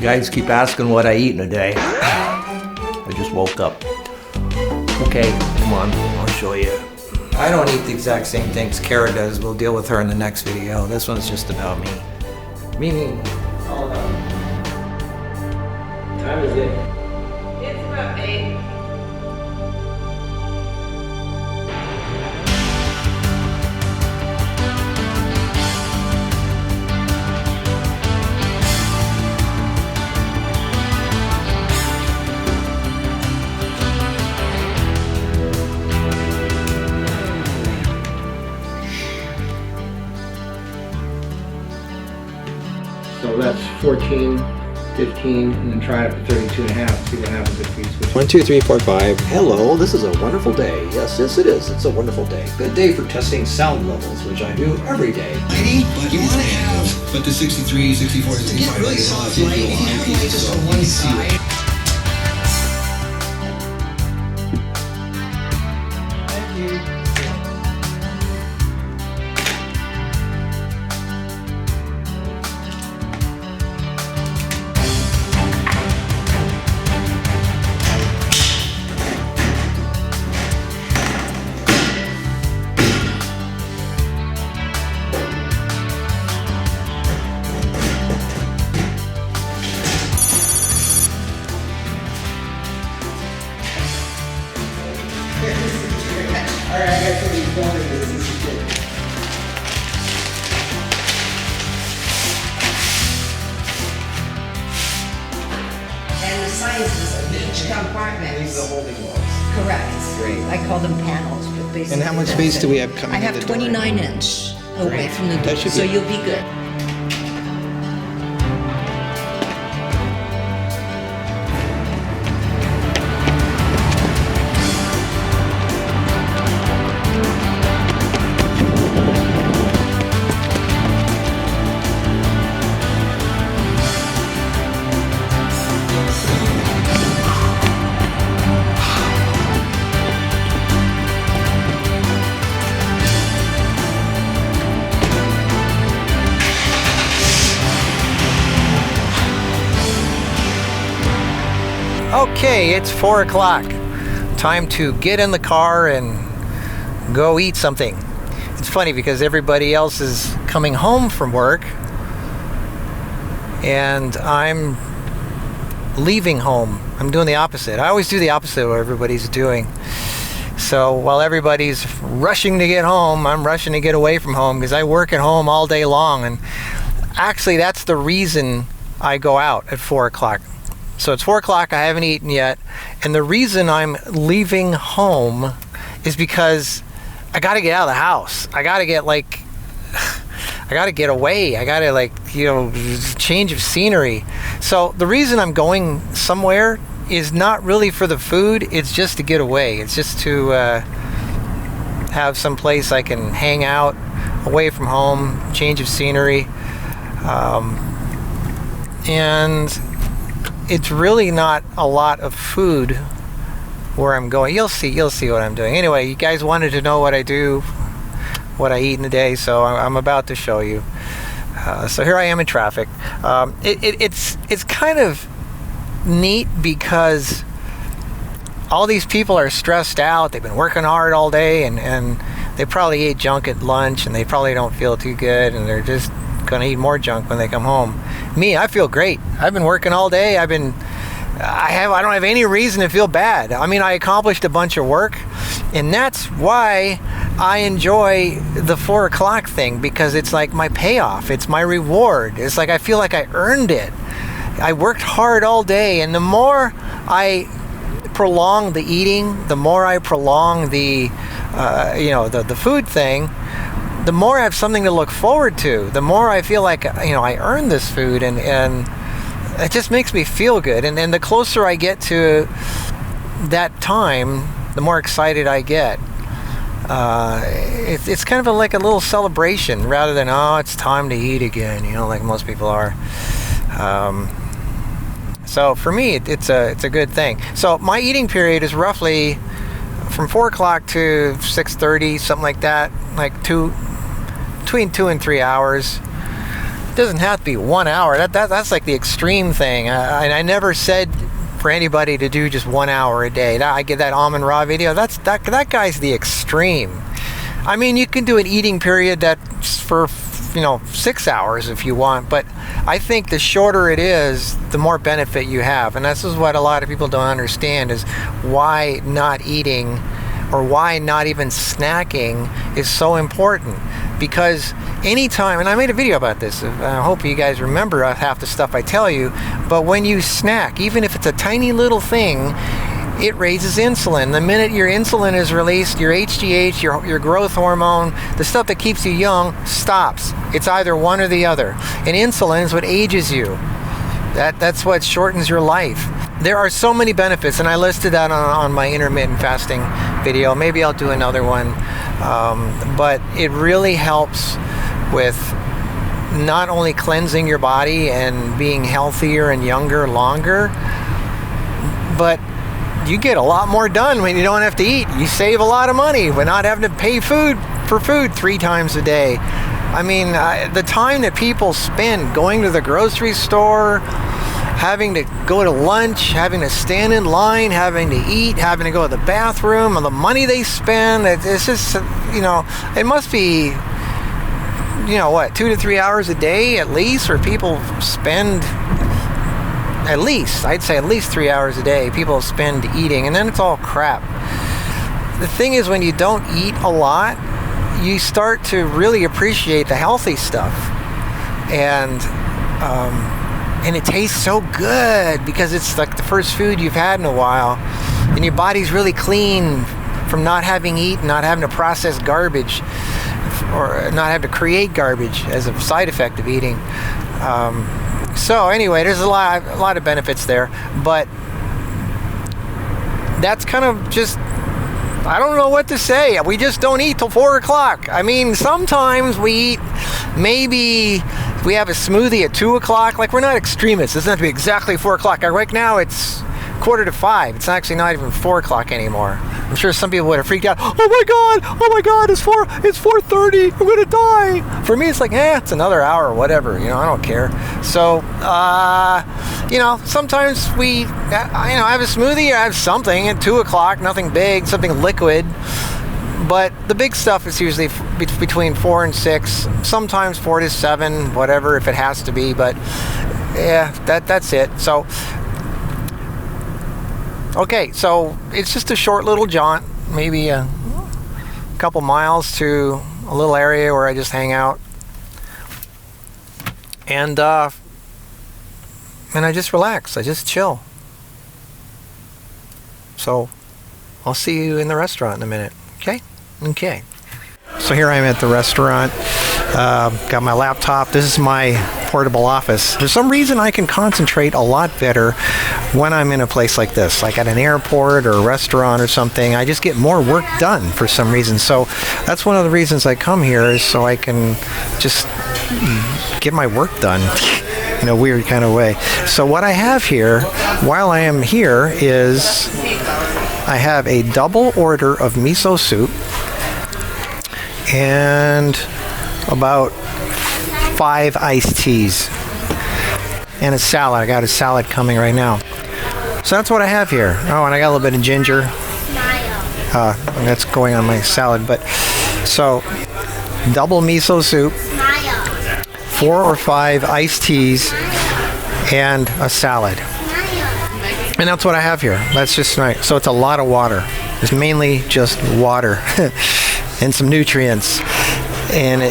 guys keep asking what I eat in a day. I just woke up. Okay, come on, I'll show you. I don't eat the exact same things Kara does. We'll deal with her in the next video. This one's just about me. Me. All about me. What time is it? It's about 8. So that's 14, 15, and then try it up to 32 and a half, see what happens if we switch. 1, 2, 3, 4, 5. Hello, this is a wonderful day. Yes, it is. It's a wonderful day. Good day for testing sound levels, which I do every day. But you want to have, but the 63, 64, 65, really soft lighting. You have light just on one side. Thank you. Alright, I got somebody filming this. This is good. And the sizes of each compartment. These are the holding walls. Correct. Great. I call them panels, but basically. And how much that's space it. do we have coming I in have the door? 29 inch away Great. from the door, That should so be- you'll be good. Okay, it's 4 o'clock. Time to get in the car and go eat something. It's funny because everybody else is coming home from work and I'm leaving home. I'm doing the opposite. I always do the opposite of what everybody's doing. So while everybody's rushing to get home, I'm rushing to get away from home because I work at home all day long. And actually, that's the reason I go out at 4 o'clock. So it's 4 o'clock, I haven't eaten yet. And the reason I'm leaving home is because I got to get out of the house. I got to get away. I got to change of scenery. So the reason I'm going somewhere is not really for the food. It's just to get away. It's just to have some place I can hang out away from home, change of scenery. And it's really not a lot of food where I'm going. You'll see what I'm doing. Anyway, you guys wanted to know what I do, what I eat in a day, so I'm about to show you. So here I am in traffic. It's kind of neat because all these people are stressed out. They've been working hard all day and they probably ate junk at lunch and they probably don't feel too good and they're just gonna eat more junk when they come home. Me, I feel great. I've been working all day. I don't have any reason to feel bad. I mean, I accomplished a bunch of work, and that's why I enjoy the 4 o'clock thing, because it's like my payoff. It's my reward. It's like I feel like I earned it. I worked hard all day, and the more I prolong the eating, the more I prolong the food thing, the more I have something to look forward to, the more I feel like, I earned this food, and it just makes me feel good. And the closer I get to that time, the more excited I get. It's kind of like a little celebration rather than, it's time to eat again, like most people are. So for me, it's a good thing. So my eating period is roughly from 4 o'clock to 6:30, something like that, like between 2 and 3 hours. It doesn't have to be 1 hour. That's like the extreme thing. And I never said for anybody to do just 1 hour a day. I get that almond raw video. That guy's the extreme. I mean, you can do an eating period that's for 6 hours if you want, but I think the shorter it is, the more benefit you have. And this is what a lot of people don't understand, is why not eating, or why not even snacking, is so important. Because anytime, and I made a video about this, I hope you guys remember half the stuff I tell you, but when you snack, even if it's a tiny little thing, it raises insulin. The minute your insulin is released, your HGH, your growth hormone, the stuff that keeps you young, stops. It's either one or the other. And insulin is what ages you. That's what shortens your life. There are so many benefits, and I listed that on my intermittent fasting video. Maybe I'll do another one. But it really helps with not only cleansing your body and being healthier and younger longer, but you get a lot more done when you don't have to eat. You save a lot of money by not having to pay for food 3 times a day. I mean, the time that people spend going to the grocery store, having to go to lunch, having to stand in line, having to eat, having to go to the bathroom, and the money they spend, it's just, it must be, 2 to 3 hours a day at least, where people spend I'd say at least 3 hours a day people spend eating, and then it's all crap. The thing is, when you don't eat a lot, you start to really appreciate the healthy stuff, and it tastes so good because it's like the first food you've had in a while, and your body's really clean from not having eaten, not having to process garbage, or not having to create garbage as a side effect of eating. So anyway, there's a lot of benefits there, but that's kind of just, I don't know what to say. We just don't eat till 4 o'clock. I mean, sometimes we eat, maybe we have a smoothie at 2 o'clock. Like, we're not extremists. It doesn't have to be exactly 4 o'clock. Right now it's 4:45. It's actually not even 4 o'clock anymore. I'm sure some people would have freaked out. Oh my God, it's 4:30. I'm gonna die. For me, it's like, it's another hour or whatever. I don't care. So, sometimes we, have a smoothie or have something at 2 o'clock, nothing big, something liquid. But the big stuff is usually between 4 and 6, sometimes 4 to 7, whatever, if it has to be. But yeah, that's it. So, okay, so it's just a short little jaunt, maybe a couple miles to a little area where I just hang out, and I just relax. I just chill. So I'll see you in the restaurant in a minute. Okay. So here I am at the restaurant. Got my laptop. This is my portable office. For some reason, I can concentrate a lot better when I'm in a place like this, like at an airport or a restaurant or something. I just get more work done for some reason. So that's one of the reasons I come here, is so I can just get my work done in a weird kind of way. So what I have here, while I am here, is I have a double order of miso soup and about 5 iced teas and a salad. I got a salad coming right now. So that's what I have here. Oh, and I got a little bit of ginger. That's going on my salad. But so, double miso soup, 4 or 5 iced teas, and a salad. And that's what I have here. That's just nice. So it's a lot of water. It's mainly just water and some nutrients. And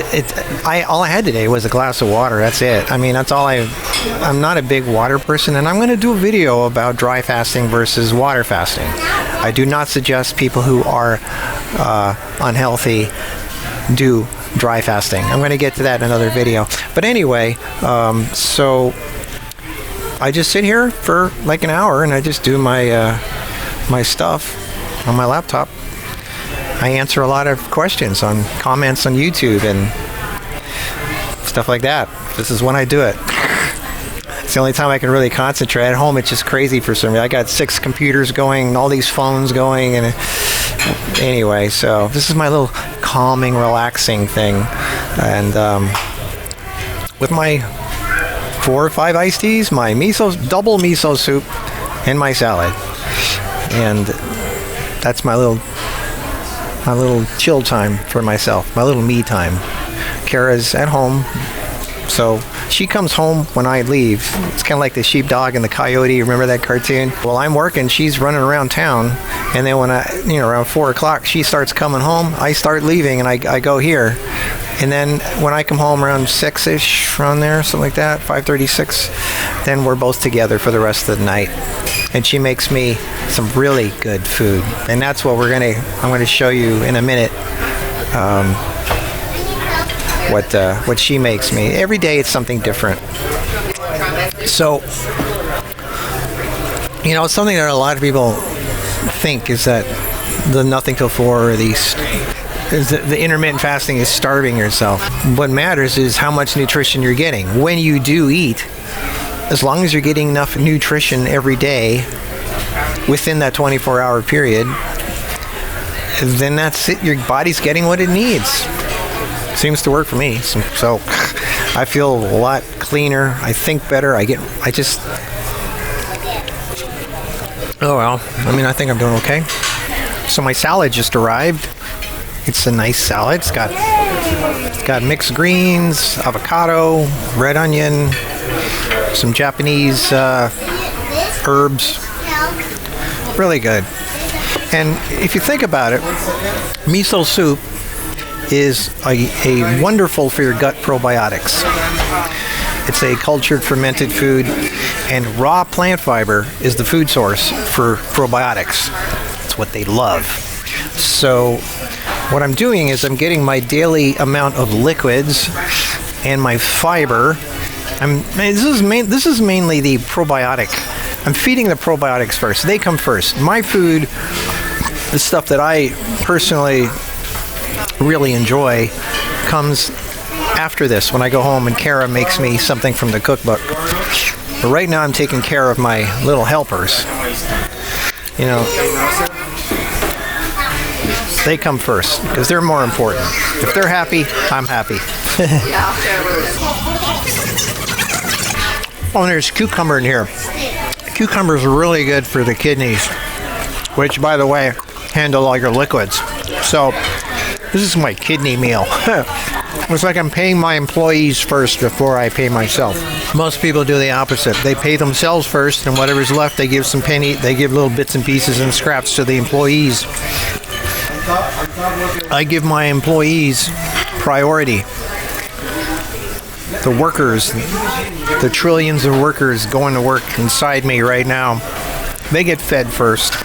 all I had today was a glass of water. That's it. I mean, that's all I'm not a big water person, and I'm going to do a video about dry fasting versus water fasting. I do not suggest people who are unhealthy do dry fasting. I'm going to get to that in another video. But anyway, so I just sit here for like an hour, and I just do my my stuff on my laptop. I answer a lot of questions on comments on YouTube and stuff like that. This is when I do it. It's the only time I can really concentrate. At home, it's just crazy for some reason. I got 6 computers going, all these phones going, and anyway, so this is my little calming, relaxing thing. And with my 4 or 5 iced teas, my double miso soup, and my salad. And that's my little chill time for myself, my little me time. Kara's at home, so she comes home when I leave. It's kind of like the sheepdog and the coyote. Remember that cartoon? While I'm working, she's running around town, and then when around 4 o'clock, she starts coming home. I start leaving, and I go here. And then when I come home around 6-ish, around there, something like that, 5:36, then we're both together for the rest of the night. And she makes me some really good food. And that's what I'm gonna show you in a minute, what she makes me. Every day it's something different. So, something that a lot of people think is that the nothing till 4 or the intermittent fasting is starving yourself. What matters is how much nutrition you're getting. When you do eat, as long as you're getting enough nutrition every day within that 24-hour period, then that's it. Your body's getting what it needs. Seems to work for me. So I feel a lot cleaner. I think better. I think I'm doing okay. So my salad just arrived. It's a nice salad. It's got mixed greens, avocado, red onion, some Japanese herbs. Really good. And if you think about it, miso soup is a wonderful for your gut probiotics. It's a cultured fermented food, and raw plant fiber is the food source for probiotics. It's what they love. So what I'm doing is I'm getting my daily amount of liquids and my fiber. This is mainly the probiotic. I'm feeding the probiotics first. They come first. My food, the stuff that I personally really enjoy, comes after this when I go home and Kara makes me something from the cookbook. But right now I'm taking care of my little helpers. They come first because they're more important. If they're happy, I'm happy. Oh, and there's cucumber in here. Cucumbers are really good for the kidneys, which, by the way, handle all your liquids. So this is my kidney meal. It's like I'm paying my employees first before I pay myself. Most people do the opposite. They pay themselves first, and whatever's left, they give little bits and pieces and scraps to the employees. I give my employees priority. The workers, the trillions of workers going to work inside me right now, they get fed first.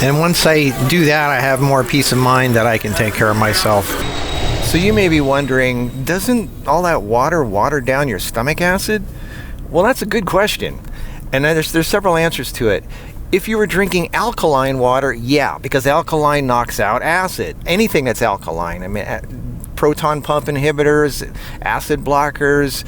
And once I do that, I have more peace of mind that I can take care of myself. So you may be wondering, doesn't all that water water down your stomach acid? Well, that's a good question. And there's several answers to it. If you were drinking alkaline water, yeah, because alkaline knocks out acid. Anything that's alkaline. Proton pump inhibitors, acid blockers,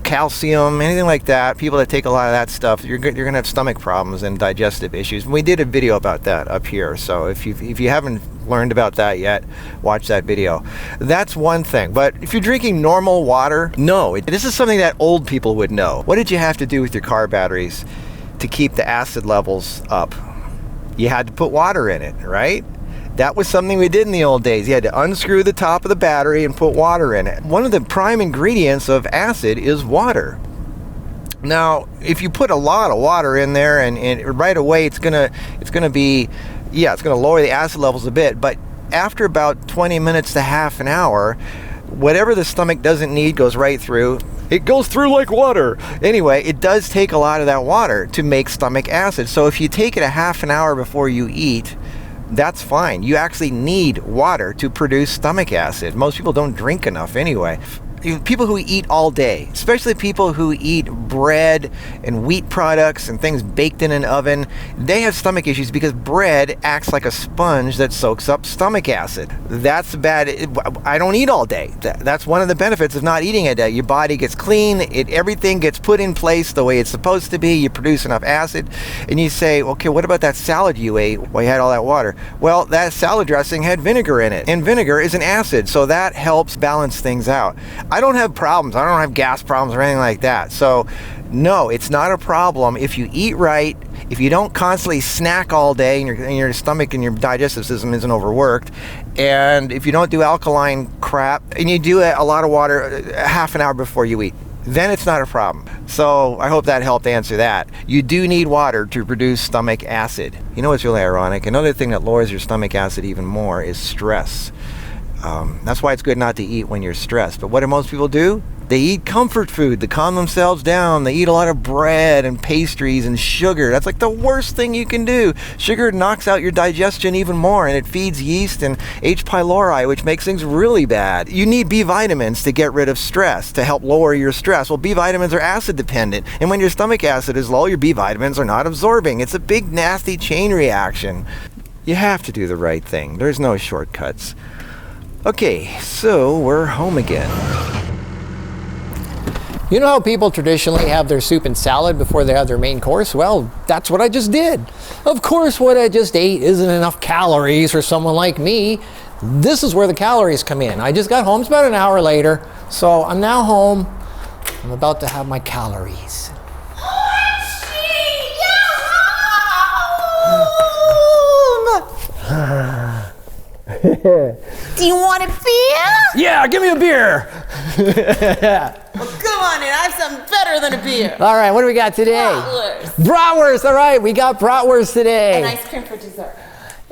calcium, anything like that. People that take a lot of that stuff, you're going to have stomach problems and digestive issues. And we did a video about that up here. So if you haven't learned about that yet, watch that video. That's one thing. But if you're drinking normal water, no. This is something that old people would know. What did you have to do with your car batteries to keep the acid levels up? You had to put water in it, right? That was something we did in the old days. You had to unscrew the top of the battery and put water in it. One of the prime ingredients of acid is water. Now, if you put a lot of water in there, and right away it's gonna lower the acid levels a bit. But after about 20 minutes to half an hour, whatever the stomach doesn't need goes right through. It goes through like water. Anyway, it does take a lot of that water to make stomach acid. So if you take it a half an hour before you eat, that's fine. You actually need water to produce stomach acid. Most people don't drink enough anyway. People who eat all day, especially people who eat bread and wheat products and things baked in an oven, they have stomach issues because bread acts like a sponge that soaks up stomach acid. That's bad. I don't eat all day. That's one of the benefits of not eating a day. Your body gets clean. Everything gets put in place the way it's supposed to be. You produce enough acid. And you say, okay, what about that salad you ate while you had all that water? Well, that salad dressing had vinegar in it. And vinegar is an acid, so that helps balance things out. I don't have problems. I don't have gas problems or anything like that. So no, it's not a problem if you eat right, if you don't constantly snack all day and your stomach and your digestive system isn't overworked, and if you don't do alkaline crap and you do a lot of water half an hour before you eat, then it's not a problem. So I hope that helped answer that. You do need water to produce stomach acid. You know what's really ironic? Another thing that lowers your stomach acid even more is stress. That's why it's good not to eat when you're stressed. But what do most people do? They eat comfort food to calm themselves down. They eat a lot of bread and pastries and sugar. That's like the worst thing you can do. Sugar knocks out your digestion even more, and it feeds yeast and H. pylori, which makes things really bad. You need B vitamins to get rid of stress, to help lower your stress. Well, B vitamins are acid dependent, and when your stomach acid is low, your B vitamins are not absorbing. It's a big, nasty chain reaction. You have to do the right thing. There's no shortcuts. Okay, so we're home again. You know how people traditionally have their soup and salad before they have their main course? Well, that's what I just did. Of course, what I just ate isn't enough calories for someone like me. This is where the calories come in. I just got home, it's about an hour later, so I'm now home. I'm about to have my calories. Do you want a beer? Yeah, give me a beer. Well, come on in. I have something better than a beer. All right, what do we got today? Bratwurst. Bratwurst, all right, we got bratwurst today. And ice cream for dessert.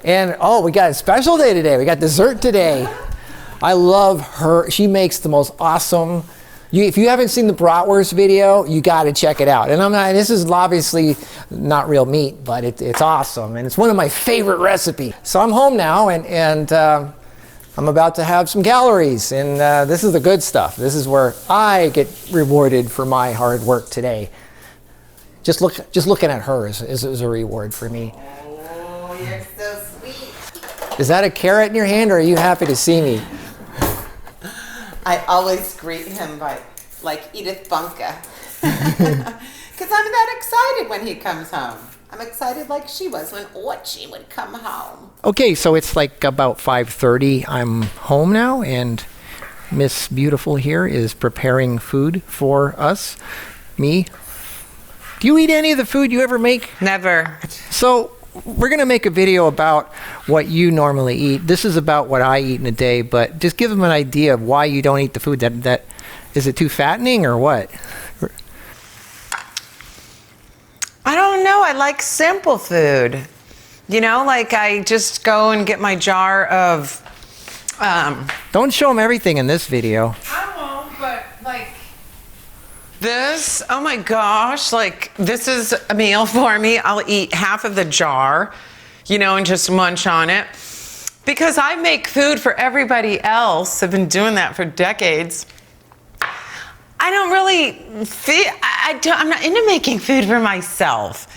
And oh, we got a special day today. We got dessert today. I love her. She makes the most awesome. If you haven't seen the bratwurst video, you got to check it out. And this is obviously not real meat, but it's awesome. And it's one of my favorite recipes. So I'm home now, and I'm about to have some calories. And this is the good stuff. This is where I get rewarded for my hard work today. Just looking at her is a reward for me. Oh, you're so sweet. Is that a carrot in your hand, or are you happy to see me? I always greet him by, like Edith Bunker. Because I'm that excited when he comes home. I'm excited like she was when Orchie would come home. Okay, so it's like about 5:30. I'm home now, and Miss Beautiful here is preparing food for us. Me. Do you eat any of the food you ever make? Never. So we're going to make a video about what you normally eat. This is about what I eat in a day, but just give them an idea of why you don't eat the food. That is it too fattening or what? I don't know. I like simple food. You know, like I just go and get my jar of... Don't show them everything in this video. I won't, but like... This, oh my gosh, like this is a meal for me. I'll eat half of the jar, you know, and just munch on it. Because I make food for everybody else. I've been doing that for decades. I don't really feel, I'm not into making food for myself.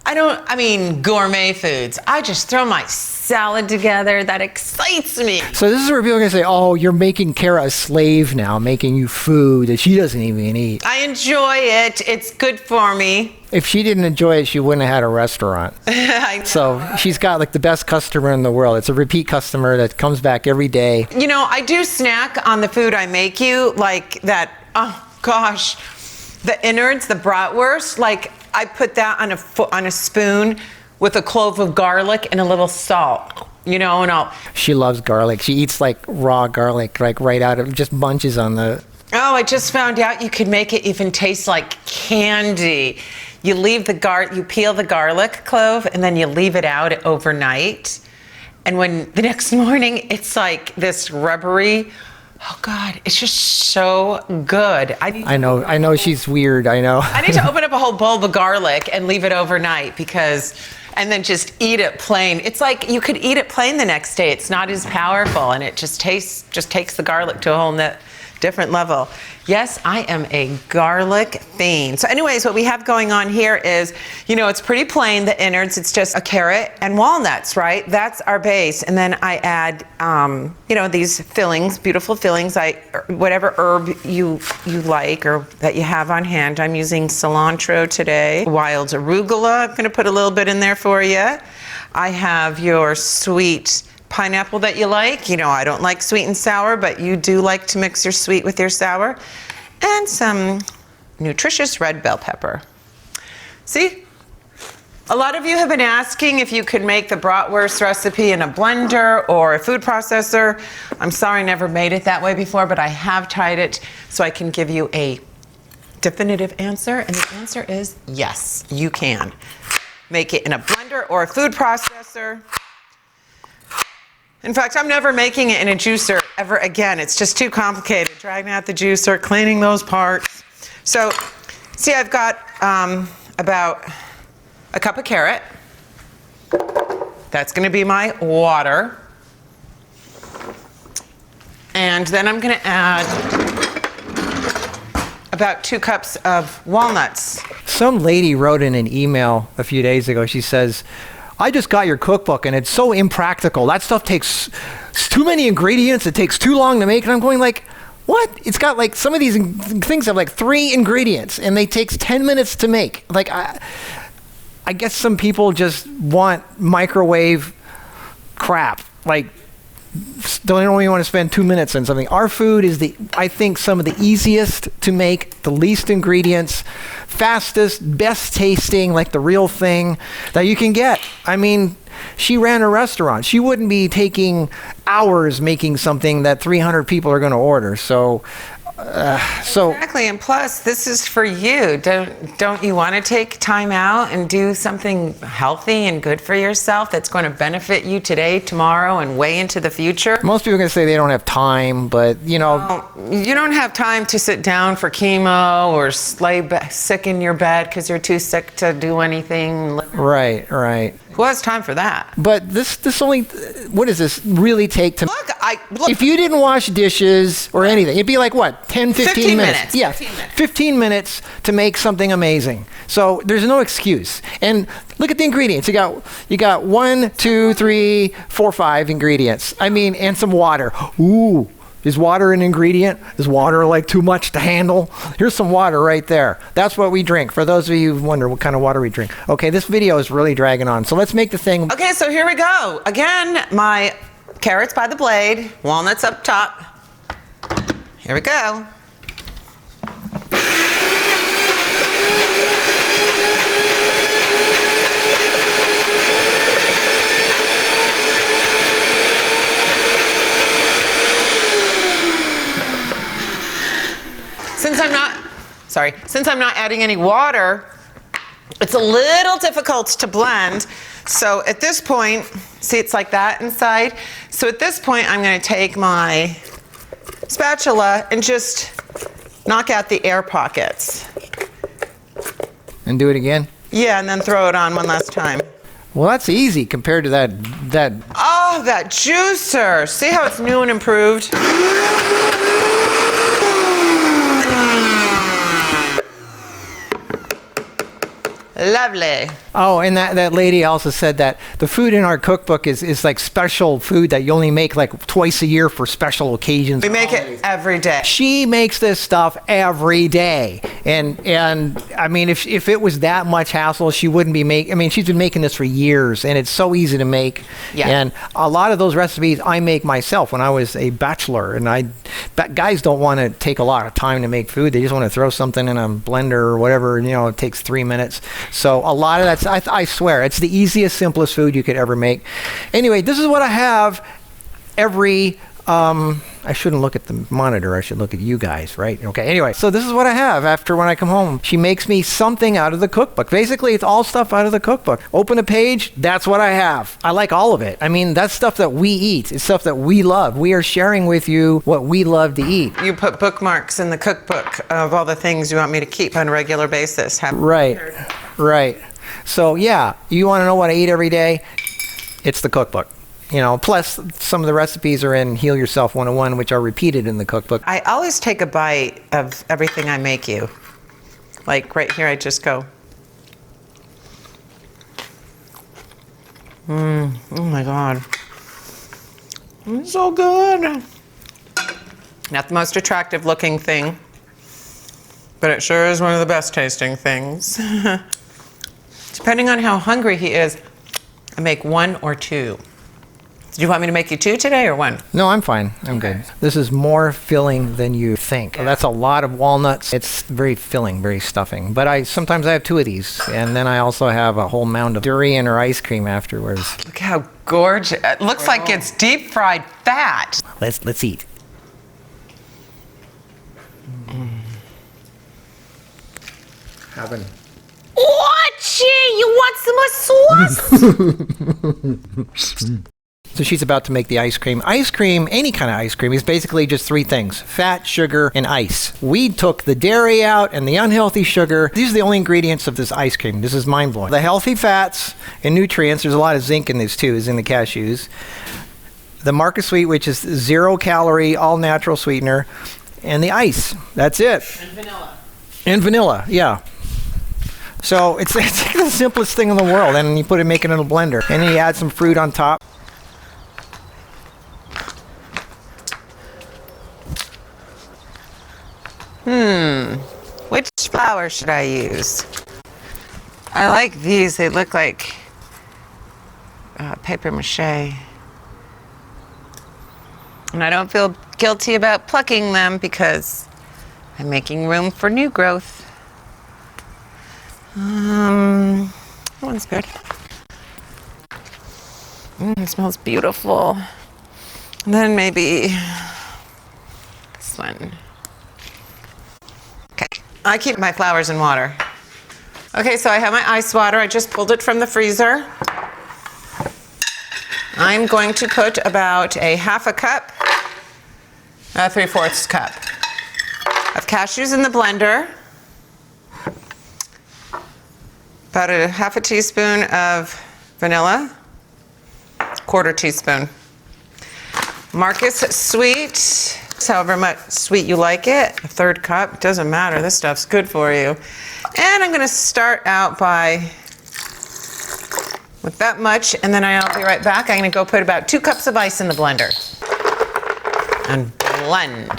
I mean, gourmet foods. I just throw my salad together. That excites me. So this is where people are going to say, oh, you're making Kara a slave now, making you food that she doesn't even eat. I enjoy it. It's good for me. If she didn't enjoy it, she wouldn't have had a restaurant. I know. So she's got like the best customer in the world. It's a repeat customer that comes back every day. You know, I do snack on the food I make you, like that, oh gosh, the innards, the bratwurst, like I put that on a spoon with a clove of garlic and a little salt, you know, and She loves garlic. She eats like raw garlic, like right out of, just bunches on the... Oh, I just found out you could make it even taste like candy. You leave you peel the garlic clove and then you leave it out overnight. And when the next morning, it's like this rubbery, oh God, it's just so good. I know she's weird, I know. I need to open up a whole bulb of garlic and leave it overnight and then just eat it plain. It's like you could eat it plain the next day. It's not as powerful and it just takes the garlic to a whole different level. Yes, I am a garlic fiend. So anyways, what we have going on here is, you know, it's pretty plain, the innards. It's just a carrot and walnuts, right? That's our base. And then I add, you know, these fillings, beautiful fillings, whatever herb you like or that you have on hand. I'm using cilantro today. Wild arugula, I'm gonna put a little bit in there for you. I have your sweet pineapple that you like. You know, I don't like sweet and sour, but you do like to mix your sweet with your sour. And some nutritious red bell pepper. See? A lot of you have been asking if you could make the bratwurst recipe in a blender or a food processor. I'm sorry I never made it that way before, but I have tried it, so I can give you a definitive answer, and the answer is yes, you can. Make it in a blender or a food processor. In fact, I'm never making it in a juicer ever again. It's just too complicated, dragging out the juicer, cleaning those parts. So, see, I've got about a cup of carrot. That's gonna be my water. And then I'm gonna add about 2 cups of walnuts. Some lady wrote in an email a few days ago, she says, I just got your cookbook and it's so impractical. That stuff takes too many ingredients, it takes too long to make. And I'm going like, what? It's got like, some of these things have like 3 ingredients and they takes 10 minutes to make. Like, I guess some people just want microwave crap. Like, don't even want to spend 2 minutes on something. Our food is I think some of the easiest to make, the least ingredients, fastest, best tasting, like the real thing that you can get. I mean, she ran a restaurant. She wouldn't be taking hours making something that 300 people are going to order. So Exactly, and plus, this is for you. Don't you want to take time out and do something healthy and good for yourself that's going to benefit you today, tomorrow, and way into the future? Most people are going to say they don't have time, but you know. Well, you don't have time to sit down for chemo or lay sick in your bed because you're too sick to do anything. Right. Who has time for that? But this only, what does this really take to... Look, if you didn't wash dishes or anything, it'd be like what, 10, 15 minutes? Yeah, 15 minutes to make something amazing. So there's no excuse. And look at the ingredients. You got 1, 2, 3, 4, 5 ingredients. I mean, and some water. Ooh. Is water an ingredient? Is water like too much to handle? Here's some water right there. That's what we drink. For those of you who wonder what kind of water we drink. Okay, this video is really dragging on. So let's make the thing. Okay, so here we go. Again, my carrots by the blade, walnuts up top. Here we go. Since I'm not adding any water, it's a little difficult to blend. So at this point, see, it's like that inside. So at this point, I'm going to take my spatula and just knock out the air pockets. And do it again? Yeah, and then throw it on one last time. Well, that's easy compared to that. Oh, that juicer. See how it's new and improved? Lovely. Oh, and that lady also said that the food in our cookbook is like special food that you only make like twice a year for special occasions. We make it every day. She makes this stuff every day. And I mean, if it was that much hassle, she wouldn't be making, I mean, she's been making this for years and it's so easy to make. Yeah. And a lot of those recipes I make myself when I was a bachelor. And guys don't want to take a lot of time to make food. They just want to throw something in a blender or whatever, you know, it takes 3 minutes. So a lot of that's, I swear, it's the easiest, simplest food you could ever make. Anyway, this is what I have every, I shouldn't look at the monitor, I should look at you guys, right? Okay, anyway, so this is what I have after when I come home. She makes me something out of the cookbook. Basically, it's all stuff out of the cookbook. Open a page, that's what I have. I like all of it. I mean, that's stuff that we eat. It's stuff that we love. We are sharing with you what we love to eat. You put bookmarks in the cookbook of all the things you want me to keep on a regular basis. Right. So yeah, you want to know what I eat every day? It's the cookbook. You know, plus some of the recipes are in Heal Yourself 101, which are repeated in the cookbook. I always take a bite of everything I make you. Like right here, I just go. Oh my God. It's so good. Not the most attractive looking thing, but it sure is one of the best tasting things. Depending on how hungry he is, I make 1 or 2. Do you want me to make you 2 today or 1? No, I'm fine. I'm good. This is more filling than you think. That's a lot of walnuts. It's very filling, very stuffing. But sometimes I have 2 of these, and then I also have a whole mound of durian or ice cream afterwards. Look how gorgeous. It looks like it's deep fried fat. Let's eat. Having. What? You want some more sauce? So she's about to make the ice cream. Ice cream, any kind of ice cream, is basically just 3 things: fat, sugar, and ice. We took the dairy out and the unhealthy sugar. These are the only ingredients of this ice cream. This is mind-blowing. The healthy fats and nutrients, there's a lot of zinc in this too, is in the cashews. The Markus sweet, which is 0 calorie, all natural sweetener. And the ice. That's it. And vanilla, yeah. So it's like the simplest thing in the world. And you make it in a blender. And then you add some fruit on top. Which flour should I use? I like these. They look like paper mache. And I don't feel guilty about plucking them because I'm making room for new growth. That one's good. It smells beautiful. And then maybe this one. Okay, I keep my flowers in water. Okay, so I have my ice water. I just pulled it from the freezer. I'm going to put about a 1/2 cup, 3/4 cup of cashews in the blender. About a 1/2 teaspoon of vanilla, 1/4 teaspoon. Markus sweet, however much sweet you like it. 1/3 cup, doesn't matter, this stuff's good for you. And I'm gonna start out with that much, and then I'll be right back. I'm gonna go put about 2 cups of ice in the blender and blend.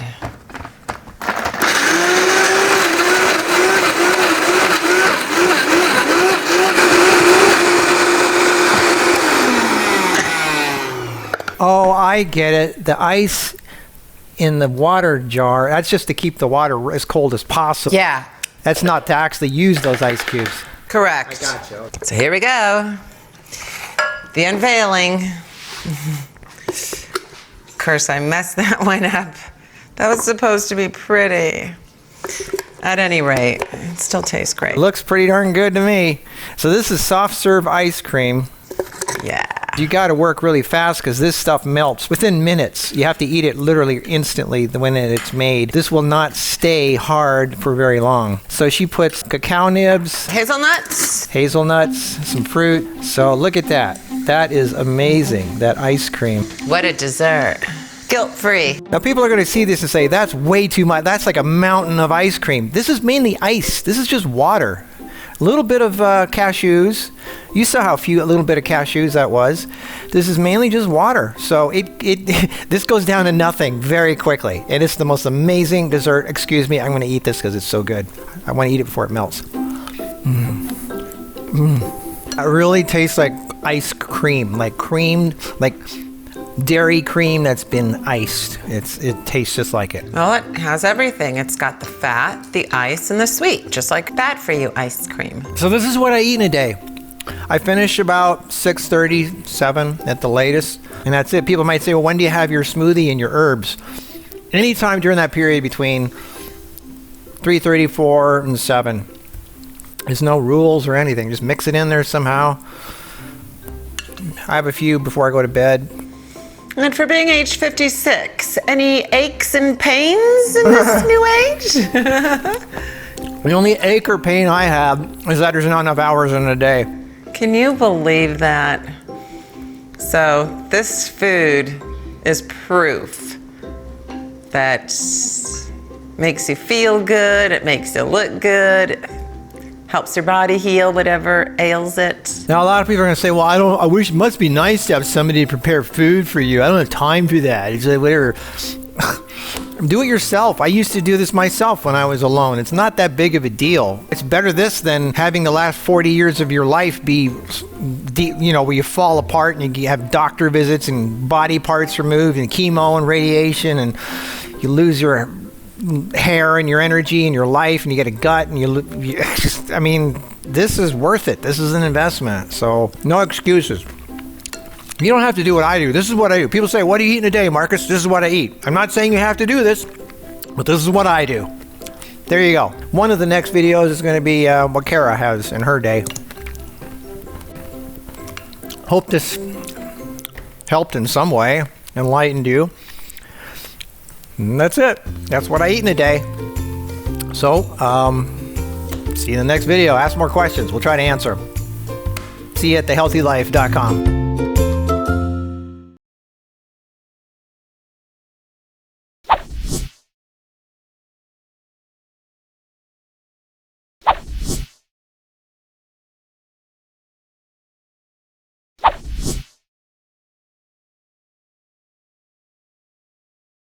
Oh, I get it. The ice in the water jar, that's just to keep the water as cold as possible. Yeah. That's not to actually use those ice cubes. Correct. I gotcha. So here we go. The unveiling. Of course, I messed that one up. That was supposed to be pretty. At any rate, it still tastes great. Looks pretty darn good to me. So this is soft serve ice cream. Yeah. You got to work really fast because this stuff melts within minutes. You have to eat it literally instantly when it's made. This will not stay hard for very long. So she puts cacao nibs, Hazelnuts. some fruit. So look at that. That is amazing, that ice cream. What a dessert. Guilt-free. Now people are going to see this and say, that's way too much. That's like a mountain of ice cream. This is mainly ice. This is just water. A little bit of cashews. You saw how a little bit of cashews that was. This is mainly just water. So this goes down to nothing very quickly. And it's the most amazing dessert. Excuse me, I'm going to eat this because it's so good. I want to eat it before it melts. It really tastes like ice cream, like creamed, like dairy cream that's been iced. It tastes just like it. Well, it has everything. It's got the fat, the ice, and the sweet, just like bad for you ice cream. So this is what I eat in a day. I finish about 6:30, 7 at the latest, and that's it. People might say, well, when do you have your smoothie and your herbs? Anytime during that period between 3:30, 4, and 7. There's no rules or anything. Just mix it in there somehow. I have a few before I go to bed. And for being age 56, any aches and pains in this new age? The only ache or pain I have is that there's not enough hours in a day. Can you believe that? So this food is proof that makes you feel good, it makes you look good, helps your body heal whatever ails it. Now a lot of people are going to say, well, I wish it must be nice to have somebody to prepare food for you. I don't have time for that. It's like whatever. Do it yourself. I used to do this myself when I was alone. It's not that big of a deal. It's better this than having the last 40 years of your life be, where you fall apart and you have doctor visits and body parts removed and chemo and radiation, and you lose your hair and your energy and your life, and you get a gut, and this is worth it. This is an investment. So no excuses. You don't have to do what I do. This is what I do. People say, what do you eat in a day, Marcus? This is what I eat. I'm not saying you have to do this, but this is what I do. There you go. One of the next videos is going to be what Kara has in her day. Hope this helped in some way, enlightened you. And that's it. That's what I eat in a day. So, see you in the next video. Ask more questions. We'll try to answer. See you at thehealthylife.com.